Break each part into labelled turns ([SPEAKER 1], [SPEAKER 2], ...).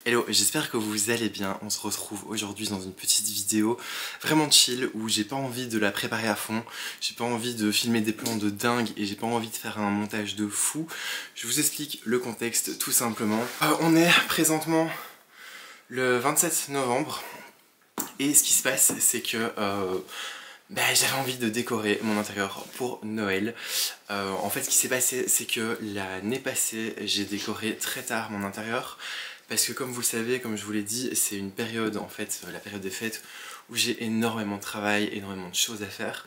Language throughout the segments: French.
[SPEAKER 1] Hello, j'espère que vous allez bien. On se retrouve aujourd'hui dans une petite vidéo vraiment chill où j'ai pas envie de la préparer à fond, j'ai pas envie de filmer des plans de dingue et j'ai pas envie de faire un montage de fou. Je vous explique le contexte tout simplement. On est présentement le 27 novembre et ce qui se passe c'est que j'avais envie de décorer mon intérieur pour Noël. En fait ce qui s'est passé c'est que l'année passée j'ai décoré très tard mon intérieur. Parce que comme vous le savez, comme je vous l'ai dit, c'est une période, en fait, la période des fêtes, où j'ai énormément de travail, énormément de choses à faire.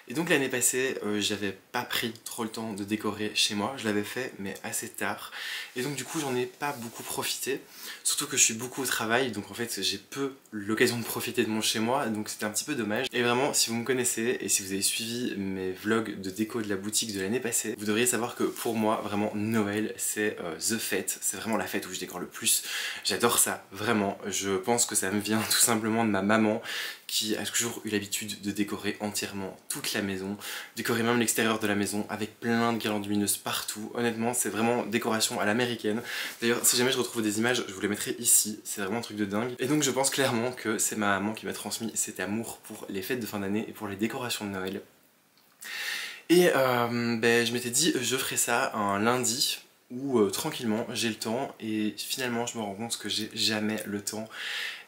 [SPEAKER 1] Et donc l'année passée, j'avais pas pris trop le temps de décorer chez moi, je l'avais fait mais assez tard. Et donc du coup j'en ai pas beaucoup profité, surtout que je suis beaucoup au travail, donc en fait j'ai peu l'occasion de profiter de mon chez moi, donc c'était un petit peu dommage. Et vraiment, si vous me connaissez et si vous avez suivi mes vlogs de déco de la boutique de l'année passée, vous devriez savoir que pour moi, vraiment Noël c'est the fête, c'est vraiment la fête où je décore le plus. J'adore ça, vraiment, je pense que ça me vient tout simplement de ma maman, qui a toujours eu l'habitude de décorer entièrement toute la maison, décorer même l'extérieur de la maison avec plein de guirlandes lumineuses partout. Honnêtement, c'est vraiment décoration à l'américaine. D'ailleurs, si jamais je retrouve des images, je vous les mettrai ici, c'est vraiment un truc de dingue. Et donc je pense clairement que c'est ma maman qui m'a transmis cet amour pour les fêtes de fin d'année et pour les décorations de Noël. Et je m'étais dit, je ferai ça un lundi, où tranquillement j'ai le temps, et finalement je me rends compte que j'ai jamais le temps.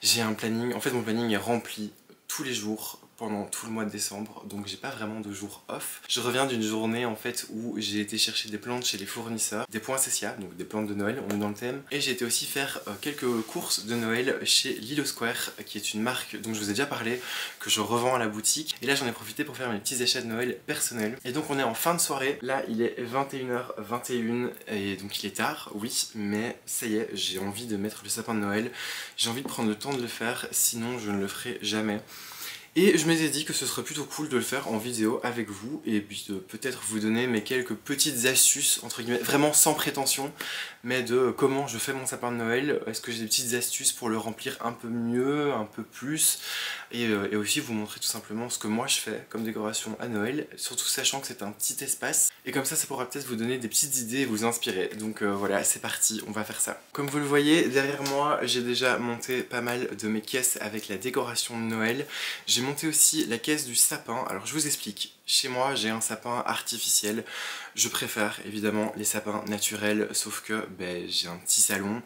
[SPEAKER 1] J'ai un planning, en fait mon planning est rempli tous les jours pendant tout le mois de décembre, donc j'ai pas vraiment de jour off. Je reviens d'une journée en fait où j'ai été chercher des plantes chez les fournisseurs, des poinsettias, donc des plantes de Noël, on est dans le thème, et j'ai été aussi faire quelques courses de Noël chez Lilo Square, qui est une marque dont je vous ai déjà parlé, que je revends à la boutique, et là j'en ai profité pour faire mes petits achats de Noël personnels. Et donc on est en fin de soirée, là il est 21h21, et donc il est tard, oui, mais ça y est, j'ai envie de mettre le sapin de Noël, j'ai envie de prendre le temps de le faire, sinon je ne le ferai jamais. Et je m'étais dit que ce serait plutôt cool de le faire en vidéo avec vous et puis de peut-être vous donner mes quelques petites astuces, entre guillemets, vraiment sans prétention, mais de comment je fais mon sapin de Noël. Est-ce que j'ai des petites astuces pour le remplir un peu mieux, un peu plus, et aussi vous montrer tout simplement ce que moi je fais comme décoration à Noël, surtout sachant que c'est un petit espace, et comme ça pourra peut-être vous donner des petites idées et vous inspirer. Donc voilà, c'est parti, on va faire ça. Comme vous le voyez, derrière moi, j'ai déjà monté pas mal de mes caisses avec la décoration de Noël. J'ai monté aussi la caisse du sapin. Alors je vous explique, chez moi j'ai un sapin artificiel, je préfère évidemment les sapins naturels, sauf que j'ai un petit salon,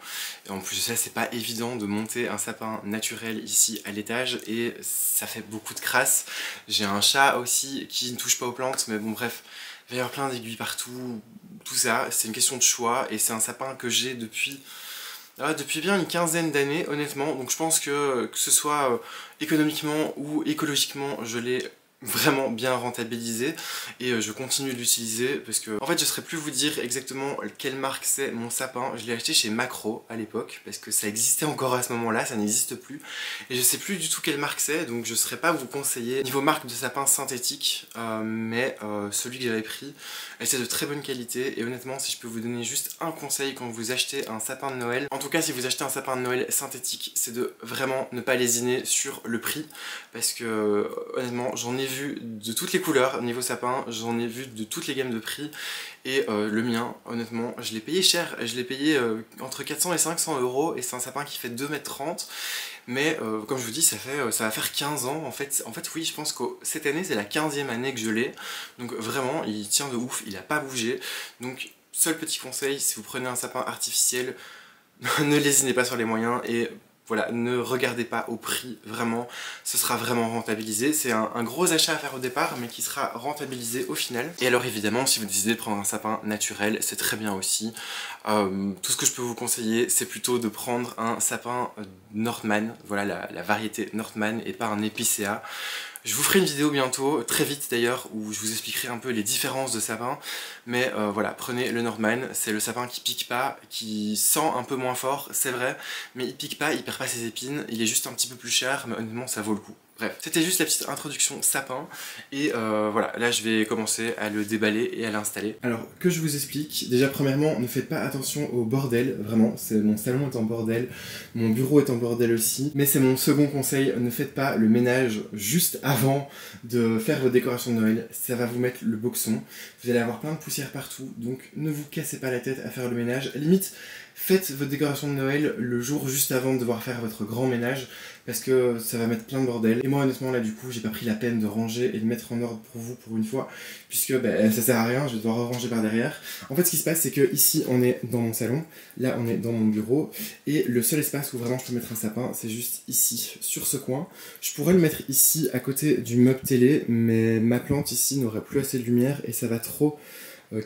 [SPEAKER 1] et en plus de ça c'est pas évident de monter un sapin naturel ici à l'étage, et ça fait beaucoup de crasse. J'ai un chat aussi qui ne touche pas aux plantes, mais bon bref, il va y avoir plein d'aiguilles partout, tout ça, c'est une question de choix, et c'est un sapin que j'ai depuis bien une quinzaine d'années honnêtement, donc je pense que ce soit économiquement ou écologiquement, je l'ai vraiment bien rentabilisé, et je continue de l'utiliser parce que en fait je saurais plus vous dire exactement quelle marque c'est mon sapin. Je l'ai acheté chez Macro à l'époque parce que ça existait encore à ce moment là, ça n'existe plus, et je sais plus du tout quelle marque c'est, donc je saurais pas vous conseiller niveau marque de sapin synthétique, mais celui que j'avais pris était de très bonne qualité. Et honnêtement, si je peux vous donner juste un conseil quand vous achetez un sapin de Noël, en tout cas si vous achetez un sapin de Noël synthétique, c'est de vraiment ne pas lésiner sur le prix, parce que honnêtement j'en ai vu de toutes les couleurs niveau sapin, j'en ai vu de toutes les gammes de prix, et le mien honnêtement je l'ai payé cher, je l'ai payé entre 400 et 500 euros, et c'est un sapin qui fait 2,30 m, mais comme je vous dis ça va faire 15 ans en fait oui, je pense que cette année c'est la 15e année que je l'ai, donc vraiment il tient de ouf, il a pas bougé. Donc seul petit conseil, si vous prenez un sapin artificiel, ne lésinez pas sur les moyens, et voilà, ne regardez pas au prix, vraiment, ce sera vraiment rentabilisé. C'est un gros achat à faire au départ, mais qui sera rentabilisé au final. Et alors évidemment, si vous décidez de prendre un sapin naturel, c'est très bien aussi. Tout ce que je peux vous conseiller, c'est plutôt de prendre un sapin Northman, voilà la variété Northman, et pas un épicéa. Je vous ferai une vidéo bientôt, très vite d'ailleurs, où je vous expliquerai un peu les différences de sapins. Mais voilà, prenez le Northman, c'est le sapin qui pique pas, qui sent un peu moins fort, c'est vrai, mais il pique pas, il perd pas ses épines, il est juste un petit peu plus cher, mais honnêtement ça vaut le coup. Bref, c'était juste la petite introduction sapin, et voilà, là je vais commencer à le déballer et à l'installer. Alors, que je vous explique, déjà premièrement, ne faites pas attention au bordel, vraiment, mon salon est en bordel, mon bureau est en bordel aussi, mais c'est mon second conseil, ne faites pas le ménage juste avant de faire vos décorations de Noël, ça va vous mettre le boxon, vous allez avoir plein de poussière partout, donc ne vous cassez pas la tête à faire le ménage, limite, faites votre décoration de Noël le jour juste avant de devoir faire votre grand ménage, parce que ça va mettre plein de bordel. Et moi honnêtement là du coup j'ai pas pris la peine de ranger et de mettre en ordre pour vous pour une fois, puisque ça sert à rien, je vais devoir ranger par derrière. En fait ce qui se passe c'est que ici on est dans mon salon, là on est dans mon bureau, et le seul espace où vraiment je peux mettre un sapin c'est juste ici, sur ce coin. Je pourrais le mettre ici à côté du meuble télé, mais ma plante ici n'aurait plus assez de lumière et ça va trop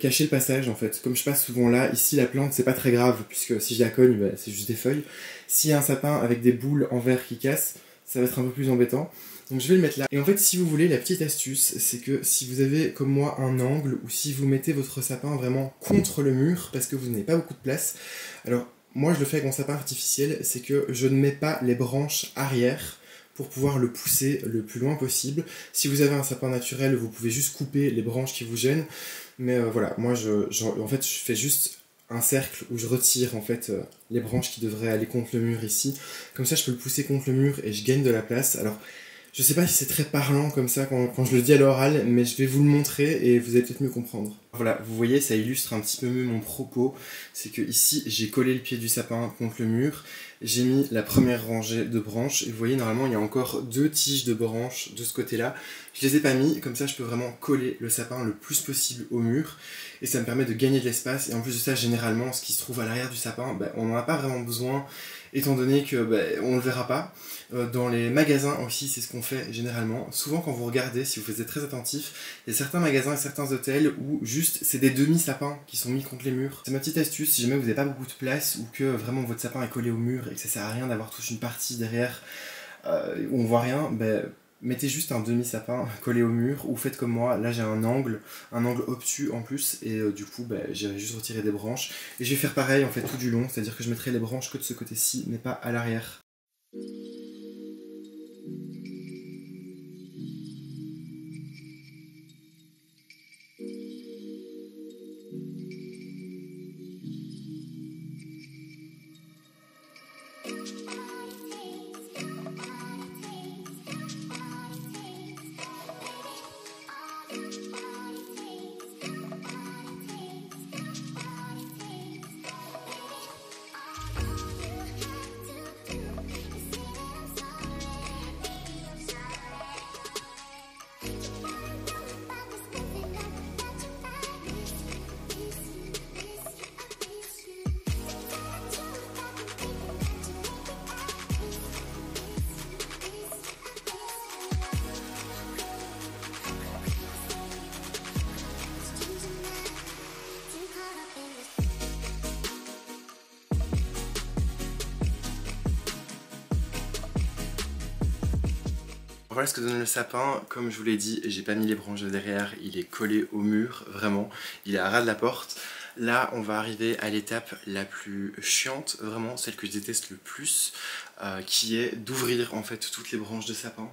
[SPEAKER 1] cacher le passage en fait. Comme je passe souvent là, ici la plante c'est pas très grave puisque si je la cogne c'est juste des feuilles. S'il y a un sapin avec des boules en verre qui cassent, ça va être un peu plus embêtant. Donc je vais le mettre là. Et en fait si vous voulez, la petite astuce c'est que si vous avez comme moi un angle ou si vous mettez votre sapin vraiment contre le mur parce que vous n'avez pas beaucoup de place, alors moi je le fais avec mon sapin artificiel, c'est que je ne mets pas les branches arrière pour pouvoir le pousser le plus loin possible. Si vous avez un sapin naturel, vous pouvez juste couper les branches qui vous gênent. Mais voilà, moi en fait je fais juste un cercle où je retire en fait les branches qui devraient aller contre le mur ici. Comme ça je peux le pousser contre le mur et je gagne de la place. Alors je sais pas si c'est très parlant comme ça quand je le dis à l'oral, mais je vais vous le montrer et vous allez peut-être mieux comprendre. Voilà, vous voyez, ça illustre un petit peu mieux mon propos. C'est que ici, j'ai collé le pied du sapin contre le mur. J'ai mis la première rangée de branches. Et vous voyez, normalement, il y a encore 2 tiges de branches de ce côté-là. Je les ai pas mis, comme ça, je peux vraiment coller le sapin le plus possible au mur. Et ça me permet de gagner de l'espace. Et en plus de ça, généralement, ce qui se trouve à l'arrière du sapin, on n'en a pas vraiment besoin, étant donné que on le verra pas. Dans les magasins aussi, c'est ce qu'on fait généralement. Souvent quand vous regardez, si vous êtes très attentif, il y a certains magasins et certains hôtels où juste c'est des demi-sapins qui sont mis contre les murs. C'est ma petite astuce, si jamais vous n'avez pas beaucoup de place ou que vraiment votre sapin est collé au mur et que ça sert à rien d'avoir toute une partie derrière où on voit rien, mettez juste un demi-sapin collé au mur ou faites comme moi. Là j'ai un angle obtus en plus et du coup j'irai juste retirer des branches. Et je vais faire pareil en fait tout du long, c'est-à-dire que je mettrai les branches que de ce côté-ci mais pas à l'arrière. Voilà ce que donne le sapin. Comme je vous l'ai dit, j'ai pas mis les branches de derrière, il est collé au mur, vraiment, il est à ras de la porte. Là on va arriver à l'étape la plus chiante, vraiment celle que je déteste le plus, qui est d'ouvrir en fait toutes les branches de sapin.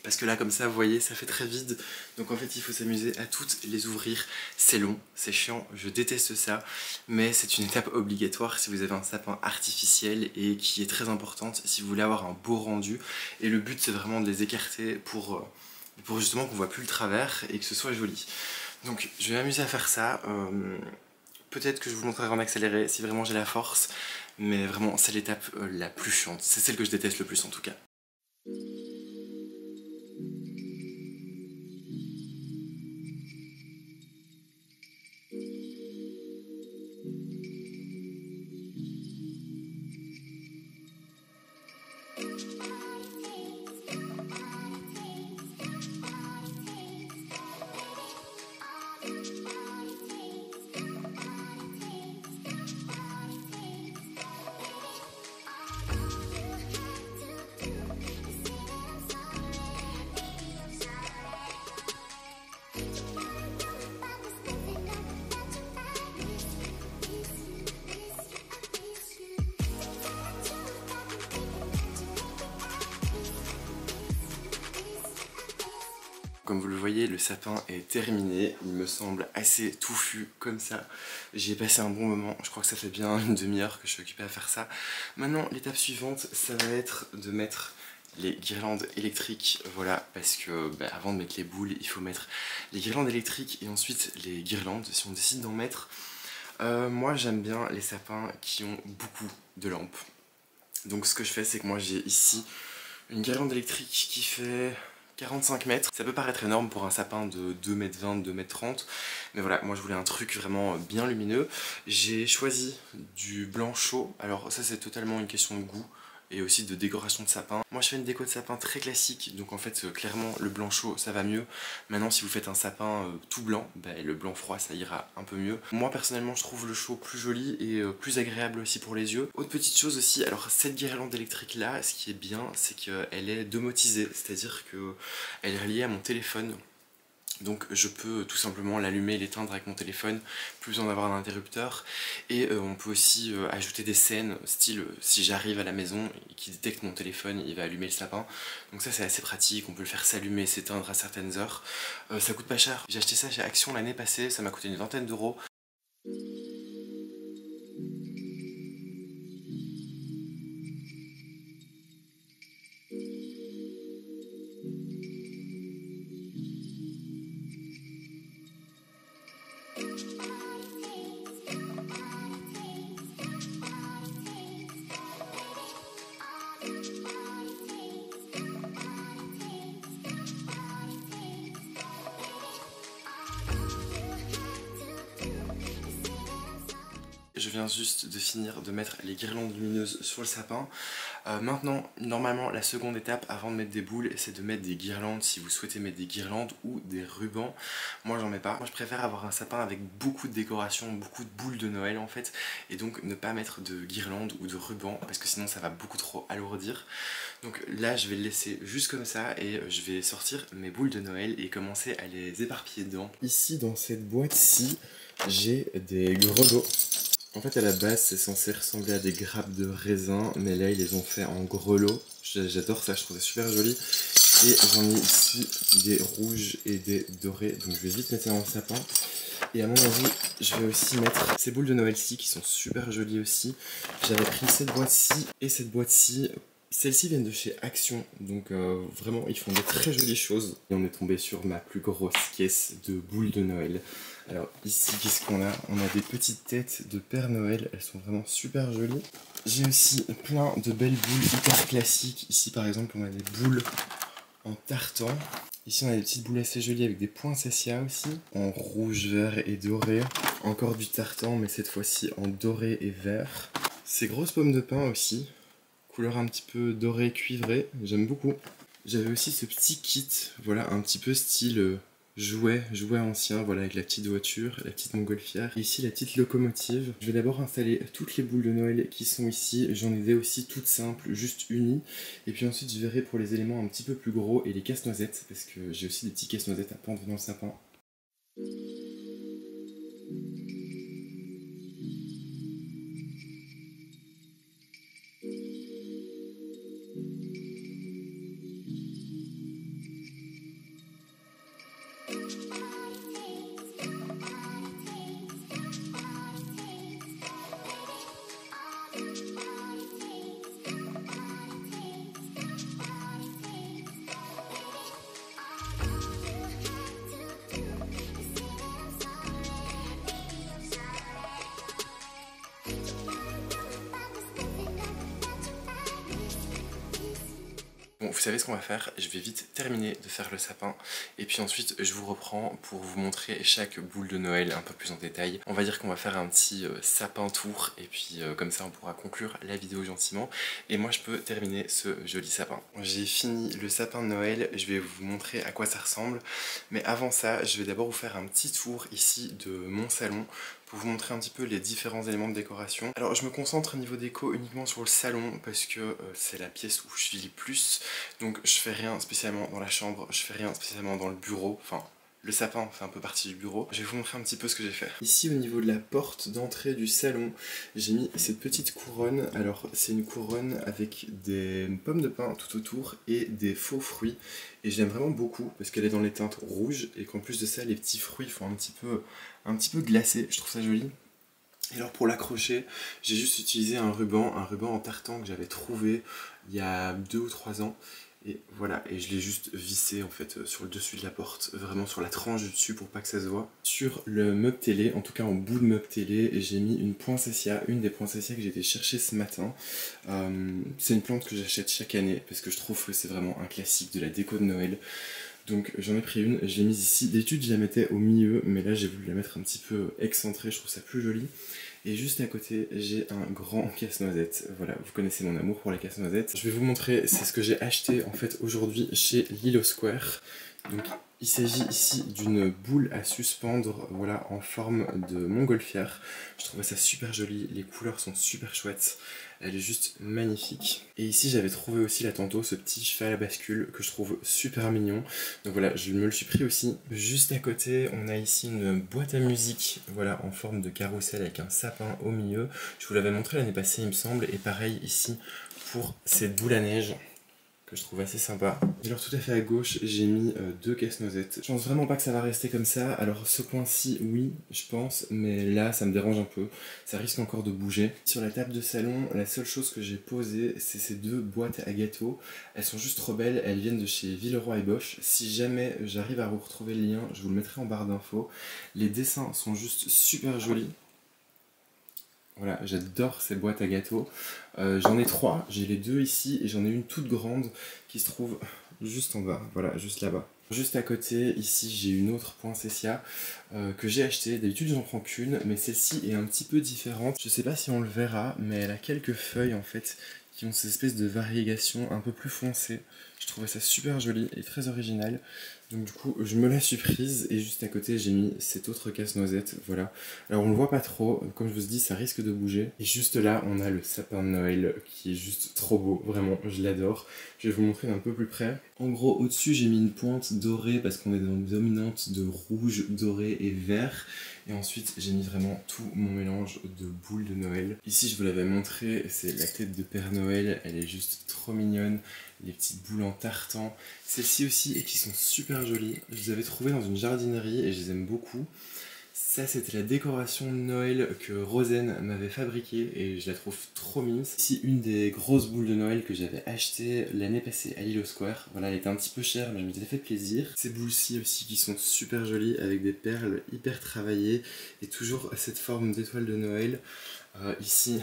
[SPEAKER 1] Parce que là comme ça vous voyez ça fait très vide, donc en fait il faut s'amuser à toutes les ouvrir. C'est long, c'est chiant, je déteste ça, mais c'est une étape obligatoire si vous avez un sapin artificiel et qui est très importante si vous voulez avoir un beau rendu. Et le but c'est vraiment de les écarter pour justement qu'on voit plus le travers et que ce soit joli. Donc je vais m'amuser à faire ça, peut-être que je vous montrerai en accéléré si vraiment j'ai la force, mais vraiment c'est l'étape la plus chiante, c'est celle que je déteste le plus en tout cas. Comme vous le voyez, le sapin est terminé, il me semble assez touffu comme ça. J'y ai passé un bon moment, je crois que ça fait bien une demi-heure que je suis occupé à faire ça. Maintenant, l'étape suivante, ça va être de mettre les guirlandes électriques, voilà, parce que avant de mettre les boules, il faut mettre les guirlandes électriques et ensuite les guirlandes, si on décide d'en mettre. Moi j'aime bien les sapins qui ont beaucoup de lampes. Donc ce que je fais c'est que moi j'ai ici une guirlande électrique qui fait 45 mètres. Ça peut paraître énorme pour un sapin de 2,20 m, 2,30 m, mais voilà, moi je voulais un truc vraiment bien lumineux. J'ai choisi du blanc chaud, alors ça c'est totalement une question de goût et aussi de décoration de sapin. Moi je fais une déco de sapin très classique, donc en fait clairement le blanc chaud ça va mieux. Maintenant si vous faites un sapin tout blanc, le blanc froid ça ira un peu mieux. Moi personnellement je trouve le chaud plus joli et plus agréable aussi pour les yeux. Autre petite chose aussi, alors cette guirlande électrique là, ce qui est bien c'est qu'elle est domotisée, c'est-à-dire qu'elle est reliée à mon téléphone. Donc je peux tout simplement l'allumer et l'éteindre avec mon téléphone, plus besoin d'avoir un interrupteur. Et on peut aussi ajouter des scènes, style si j'arrive à la maison et qu'il détecte mon téléphone, il va allumer le sapin. Donc ça c'est assez pratique, on peut le faire s'allumer et s'éteindre à certaines heures. Ça coûte pas cher, j'ai acheté ça chez Action l'année passée, ça m'a coûté une vingtaine d'euros. Je viens juste de finir de mettre les guirlandes lumineuses sur le sapin. Maintenant, normalement, la seconde étape avant de mettre des boules, c'est de mettre des guirlandes si vous souhaitez mettre des guirlandes ou des rubans. Moi, j'en mets pas. Moi, je préfère avoir un sapin avec beaucoup de décoration, beaucoup de boules de Noël en fait, et donc ne pas mettre de guirlandes ou de rubans parce que sinon ça va beaucoup trop alourdir. Donc là, je vais le laisser juste comme ça et je vais sortir mes boules de Noël et commencer à les éparpiller dedans. Ici, dans cette boîte-ci, j'ai des grelots. En fait à la base c'est censé ressembler à des grappes de raisin, mais là ils les ont fait en grelots. J'adore ça, je trouve ça super joli. Et j'en ai ici des rouges et des dorés, donc je vais vite mettre ça dans le sapin. Et à mon avis je vais aussi mettre ces boules de Noël-ci qui sont super jolies aussi. J'avais pris cette boîte-ci et cette boîte-ci. Celles-ci viennent de chez Action, donc vraiment ils font de très jolies choses. Et on est tombé sur ma plus grosse caisse de boules de Noël. Alors ici qu'est-ce qu'on a? On a des petites têtes de Père Noël, elles sont vraiment super jolies. J'ai aussi plein de belles boules hyper classiques. Ici par exemple on a des boules en tartan. Ici on a des petites boules assez jolies avec des points sessia aussi, en rouge, vert et doré. Encore du tartan mais cette fois-ci en doré et vert. Ces grosses pommes de pin aussi, couleur un petit peu doré cuivré, j'aime beaucoup. J'avais aussi ce petit kit, voilà, un petit peu style jouet ancien, voilà, avec la petite voiture, la petite montgolfière. Et ici la petite locomotive. Je vais d'abord installer toutes les boules de Noël qui sont ici. J'en ai des aussi toutes simples, juste unies. Et puis ensuite je verrai pour les éléments un petit peu plus gros et les casse-noisettes, parce que j'ai aussi des petits casse-noisettes à pendre dans le sapin. Bon, vous savez ce qu'on va faire, je vais vite terminer de faire le sapin et puis ensuite je vous reprends pour vous montrer chaque boule de Noël un peu plus en détail. On va dire qu'on va faire un petit sapin tour et puis comme ça on pourra conclure la vidéo gentiment et moi je peux terminer ce joli sapin. J'ai fini le sapin de Noël, je vais vous montrer à quoi ça ressemble, mais avant ça je vais d'abord vous faire un petit tour ici de mon salon pour vous montrer un petit peu les différents éléments de décoration. Alors je me concentre au niveau déco uniquement sur le salon parce que c'est la pièce où je vis le plus. Donc je fais rien spécialement dans la chambre, je fais rien spécialement dans le bureau, enfin le sapin fait un peu partie du bureau. Je vais vous montrer un petit peu ce que j'ai fait. Ici au niveau de la porte d'entrée du salon, j'ai mis cette petite couronne. Alors c'est une couronne avec des pommes de pin tout autour et des faux fruits. Et j'aime vraiment beaucoup parce qu'elle est dans les teintes rouges et qu'en plus de ça les petits fruits font un petit peu glacés, je trouve ça joli. Et alors pour l'accrocher, j'ai juste utilisé un ruban en tartan que j'avais trouvé il y a 2 ou 3 ans. Et voilà, et je l'ai juste vissé en fait sur le dessus de la porte, vraiment sur la tranche du dessus pour pas que ça se voit. Sur le meuble télé, en tout cas en bout de meuble télé, j'ai mis une poinsettia, une des poinsettias que j'ai été chercher ce matin. C'est une plante que j'achète chaque année parce que je trouve que c'est vraiment un classique de la déco de Noël. Donc j'en ai pris une, je l'ai mise ici. D'habitude je la mettais au milieu, mais là j'ai voulu la mettre un petit peu excentrée, je trouve ça plus joli. Et juste à côté, j'ai un grand casse-noisette. Voilà, vous connaissez mon amour pour les casse-noisettes. Je vais vous montrer, c'est ce que j'ai acheté en fait aujourd'hui chez Lilo Square. Donc il s'agit ici d'une boule à suspendre, voilà, en forme de montgolfière. Je trouvais ça super joli, les couleurs sont super chouettes. Elle est juste magnifique. Et ici j'avais trouvé aussi là tantôt ce petit cheval à bascule que je trouve super mignon. Donc voilà, je me le suis pris aussi. Juste à côté, on a ici une boîte à musique, voilà, en forme de carrousel avec un sapin au milieu. Je vous l'avais montré l'année passée il me semble. Et pareil ici pour cette boule à neige que je trouve assez sympa. Et alors tout à fait à gauche, j'ai mis deux casse-noisettes. Je pense vraiment pas que ça va rester comme ça. Alors ce coin-ci, oui, je pense, mais là, ça me dérange un peu. Ça risque encore de bouger. Sur la table de salon, la seule chose que j'ai posée, c'est ces deux boîtes à gâteaux. Elles sont juste trop belles, elles viennent de chez Villeroy et Boch. Si jamais j'arrive à vous retrouver le lien, je vous le mettrai en barre d'infos. Les dessins sont juste super jolis. Voilà, j'adore ces boîtes à gâteaux. J'en ai trois, j'ai les deux ici et j'en ai une toute grande qui se trouve juste en bas, voilà, juste là-bas. Juste à côté, ici, j'ai une autre poinsettia que j'ai achetée. D'habitude, j'en prends qu'une, mais celle-ci est un petit peu différente. Je sais pas si on le verra, mais elle a quelques feuilles en fait qui ont cette espèce de variégation un peu plus foncée. Je trouvais ça super joli et très original. Donc du coup, je me la suis prise et juste à côté, j'ai mis cette autre casse-noisette, voilà. Alors on le voit pas trop, comme je vous dis, ça risque de bouger. Et juste là, on a le sapin de Noël qui est juste trop beau, vraiment, je l'adore. Je vais vous montrer d'un peu plus près. En gros, au-dessus, j'ai mis une pointe dorée parce qu'on est dans une dominante de rouge, doré et vert. Et ensuite, j'ai mis vraiment tout mon mélange de boules de Noël. Ici, je vous l'avais montré, c'est la tête de Père Noël. Elle est juste trop mignonne. Les petites boules en tartan. Celles-ci aussi, et qui sont super jolies. Je les avais trouvées dans une jardinerie et je les aime beaucoup. Ça, c'était la décoration de Noël que Rosen m'avait fabriquée et je la trouve trop mise. Ici, une des grosses boules de Noël que j'avais achetées l'année passée à Lilo Square. Voilà, elle était un petit peu chère, mais je m'étais fait plaisir. Ces boules-ci aussi qui sont super jolies avec des perles hyper travaillées et toujours cette forme d'étoile de Noël. Ici,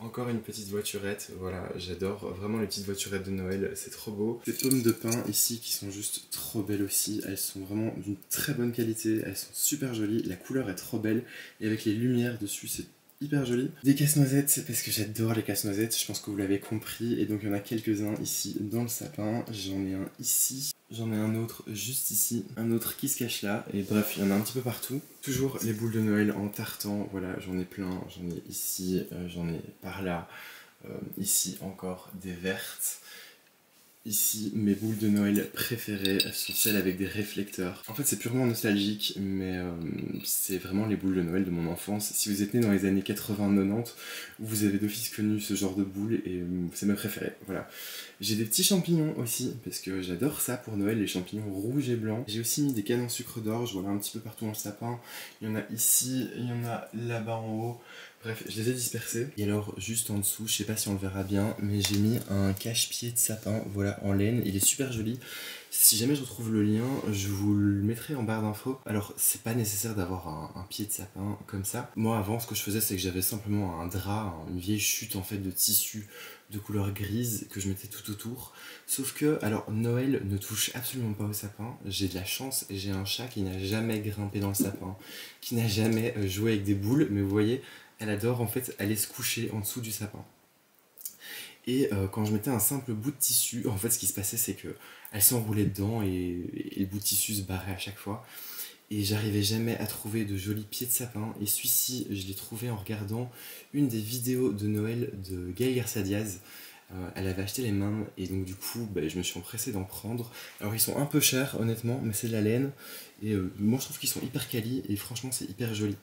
[SPEAKER 1] encore une petite voiturette, voilà, j'adore vraiment les petites voiturettes de Noël, c'est trop beau. Des pommes de pin ici qui sont juste trop belles aussi, elles sont vraiment d'une très bonne qualité, elles sont super jolies, la couleur est trop belle et avec les lumières dessus c'est hyper joli. Des casse-noisettes, c'est parce que j'adore les casse-noisettes, je pense que vous l'avez compris, et donc il y en a quelques-uns ici dans le sapin, j'en ai un ici. J'en ai un autre juste ici, un autre qui se cache là, et bref, il y en a un petit peu partout. Toujours les boules de Noël en tartan, voilà, j'en ai plein, j'en ai ici, j'en ai par là, ici encore des vertes. Ici, mes boules de Noël préférées sont celles avec des réflecteurs. En fait, c'est purement nostalgique, mais c'est vraiment les boules de Noël de mon enfance. Si vous êtes né dans les années 80-90, vous avez d'office connu ce genre de boules et c'est mes préférées. Voilà. J'ai des petits champignons aussi, parce que j'adore ça pour Noël, les champignons rouges et blancs. J'ai aussi mis des canons sucre d'orge, voilà, un petit peu partout dans le sapin. Il y en a ici, il y en a là-bas en haut. Bref, je les ai dispersés. Et alors, juste en dessous, je sais pas si on le verra bien, mais j'ai mis un cache-pied de sapin, voilà, en laine. Il est super joli. Si jamais je retrouve le lien, je vous le mettrai en barre d'infos. Alors, c'est pas nécessaire d'avoir un pied de sapin comme ça. Moi, avant, ce que je faisais, c'est que j'avais simplement un drap, une vieille chute en fait de tissu de couleur grise que je mettais tout autour. Sauf que, alors, Noël ne touche absolument pas au sapin. J'ai de la chance, j'ai un chat qui n'a jamais grimpé dans le sapin, qui n'a jamais joué avec des boules, mais vous voyez, elle adore en fait aller se coucher en dessous du sapin. Et quand je mettais un simple bout de tissu, en fait ce qui se passait c'est que elle s'enroulait dedans et le bout de tissu se barrait à chaque fois. Et j'arrivais jamais à trouver de jolis pieds de sapin. Et celui-ci, je l'ai trouvé en regardant une des vidéos de Noël de Gaël Garcia Diaz. Elle avait acheté les mêmes et donc du coup je me suis empressé d'en prendre. Alors ils sont un peu chers honnêtement, mais c'est de la laine. Et moi je trouve qu'ils sont hyper quali et franchement c'est hyper joli.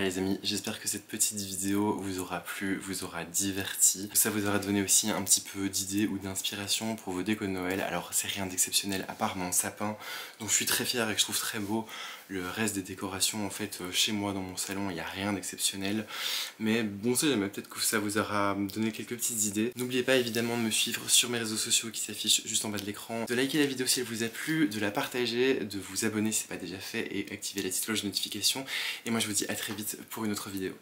[SPEAKER 1] les amis, j'espère que cette petite vidéo vous aura plu, vous aura diverti. Ça vous aura donné aussi un petit peu d'idées ou d'inspiration pour vos décos de Noël. Alors c'est rien d'exceptionnel à part mon sapin, dont je suis très fière et que je trouve très beau. Le reste des décorations en fait chez moi dans mon salon, il n'y a rien d'exceptionnel. Mais bon, c'est jamais, peut-être que ça vous aura donné quelques petites idées. N'oubliez pas évidemment de me suivre sur mes réseaux sociaux qui s'affichent juste en bas de l'écran, de liker la vidéo si elle vous a plu, de la partager, de vous abonner si ce n'est pas déjà fait et activer la petite cloche de notification. Et moi je vous dis à très vite pour une autre vidéo.